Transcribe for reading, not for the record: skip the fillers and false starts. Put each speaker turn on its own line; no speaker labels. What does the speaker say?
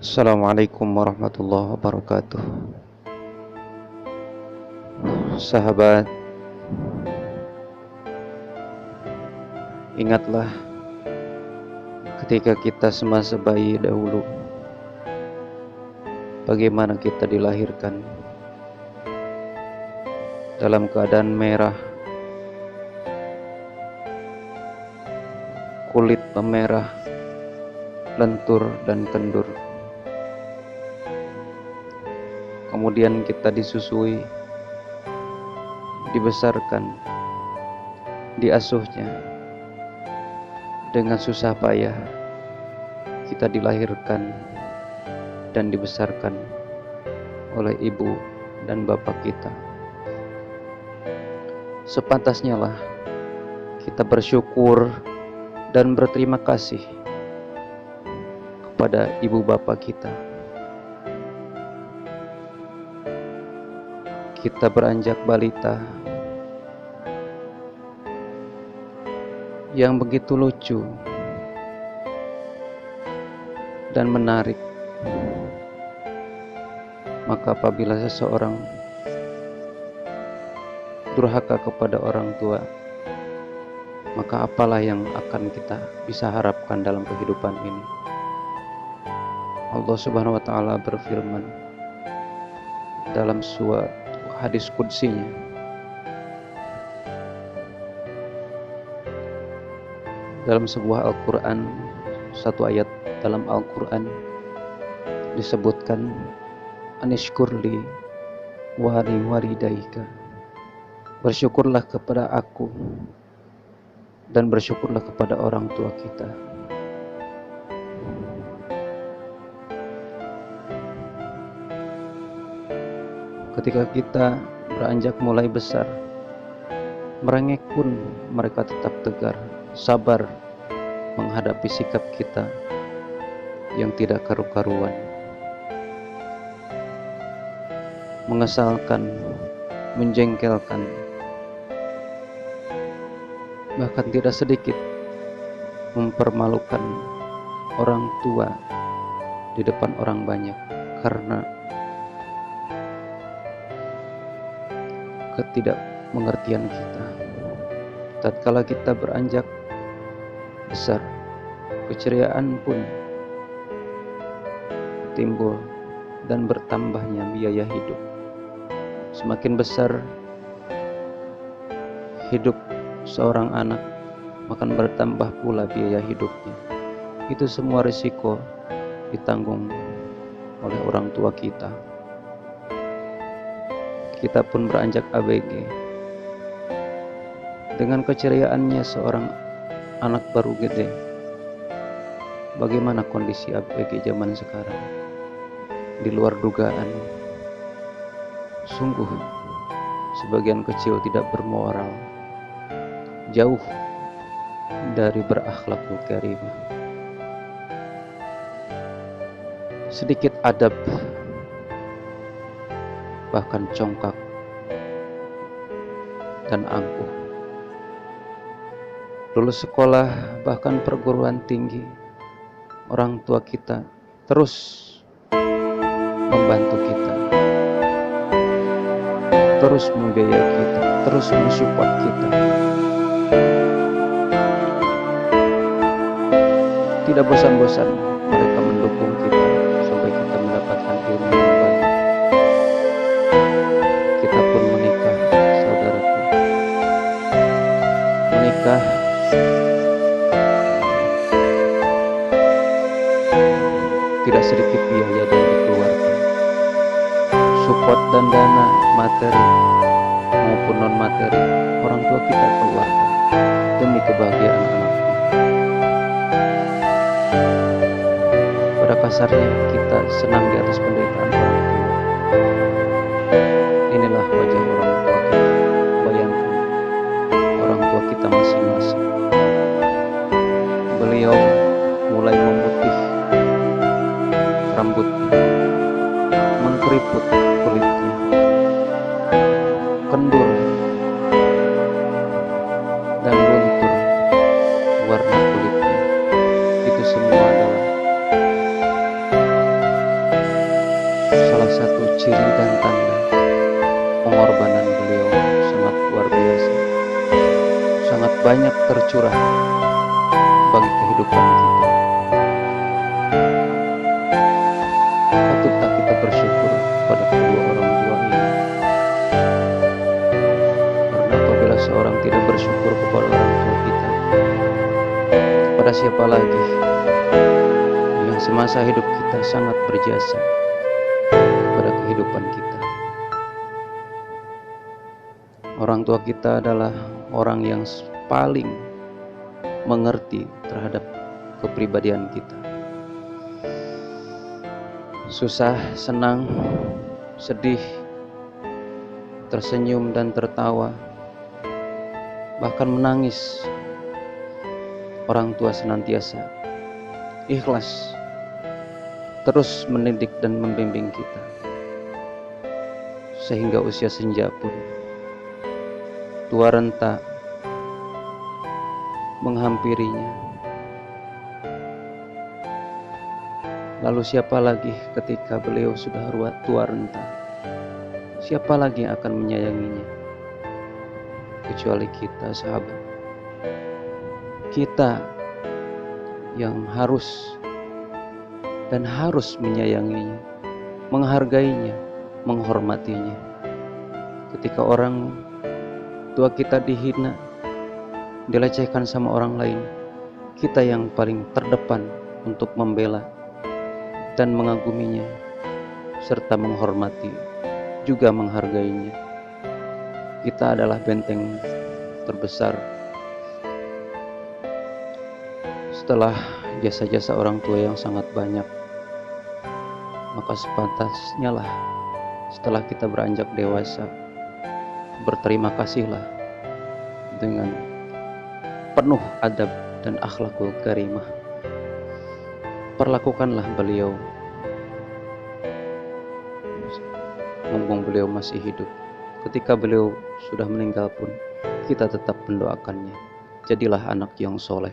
Assalamualaikum warahmatullahi wabarakatuh. Sahabat, ingatlah ketika kita semasa bayi dahulu, bagaimana kita dilahirkan dalam keadaan merah, kulit memerah, lentur dan kendur. Kemudian kita disusui, dibesarkan, diasuhnya. Dengan susah payah kita dilahirkan dan dibesarkan oleh ibu dan bapak kita. Sepantasnya lah kita bersyukur dan berterima kasih kepada ibu bapak kita. Kita beranjak balita yang begitu lucu dan menarik. Maka apabila seseorang durhaka kepada orang tua, maka apalah yang akan kita bisa harapkan dalam kehidupan ini? Allah Subhanahu wa taala berfirman dalam suatu hadis qudsinya, dalam sebuah Al-Quran, satu ayat dalam Al-Quran disebutkan, anishkurli wali walidaika, bersyukurlah kepada aku dan bersyukurlah kepada orang tua kita. Ketika kita beranjak mulai besar, merengek pun mereka tetap tegar, sabar menghadapi sikap kita yang tidak karu-karuan, mengesalkan, menjengkelkan, bahkan tidak sedikit mempermalukan orang tua di depan orang banyak karena ketidakmengertian kita. Tatkala kita beranjak besar, keceriaan pun timbul dan bertambahnya biaya hidup. Semakin besar hidup seorang anak, makan bertambah pula biaya hidupnya. Itu semua risiko ditanggung oleh orang tua kita. Kita pun beranjak ABG. Dengan keceriaannya seorang anak baru gede, bagaimana kondisi ABG zaman sekarang? Di luar dugaan. Sungguh sebagian kecil tidak bermoral, jauh dari berakhlakul karimah. Sedikit adab, bahkan congkak dan angkuh. Lulus sekolah, bahkan perguruan tinggi, orang tua kita terus membantu kita, terus membiayai kita, terus mensupport kita. Tidak bosan-bosan mereka mendukung kita sampai kita mendapatkan ilmu yang baik. Kita pun menikah, saudaraku. Menikah tidak sedikit biaya yang dikeluarkan. Support dan dana materi maupun non materi orang tua kita keluarkan demi kebahagiaan anaknya. Pada kasarnya kita senang di atas penderitaan orang tua. Inilah wajah orang tua kita. Bayangkan orang tua kita masing-masing. Beliau mulai memutih rambutnya, mengkeriput kulitnya, kendur dan luntur warna kulitnya. Itu semua adalah satu ciri dan tanda pengorbanan beliau sangat luar biasa, sangat banyak tercurah bagi kehidupan kita. Patutlah kita bersyukur pada kedua orang tua ini, karena apabila seorang tidak bersyukur kepada orang tua kita, kepada siapa lagi yang semasa hidup kita sangat berjasa pada kehidupan kita. Orang tua kita adalah orang yang paling mengerti terhadap kepribadian kita. Susah, senang, sedih, tersenyum dan tertawa, bahkan menangis, orang tua senantiasa ikhlas terus mendidik dan membimbing kita, sehingga usia senja pun tua renta menghampirinya. Lalu siapa lagi ketika beliau sudah tua renta? Siapa lagi yang akan menyayanginya kecuali kita, sahabat? Kita yang harus dan harus menyayanginya, menghargainya, menghormatinya. Ketika orang tua kita dihina, dilecehkan sama orang lain, kita yang paling terdepan untuk membela dan mengaguminya, serta menghormati, juga menghargainya. Kita adalah benteng terbesar. Setelah jasa-jasa orang tua yang sangat banyak, maka sepantasnya lah setelah kita beranjak dewasa, berterima kasihlah dengan penuh adab dan akhlakul karimah. Perlakukanlah beliau mumpung beliau masih hidup. Ketika beliau sudah meninggal pun, kita tetap mendoakannya. Jadilah anak yang soleh.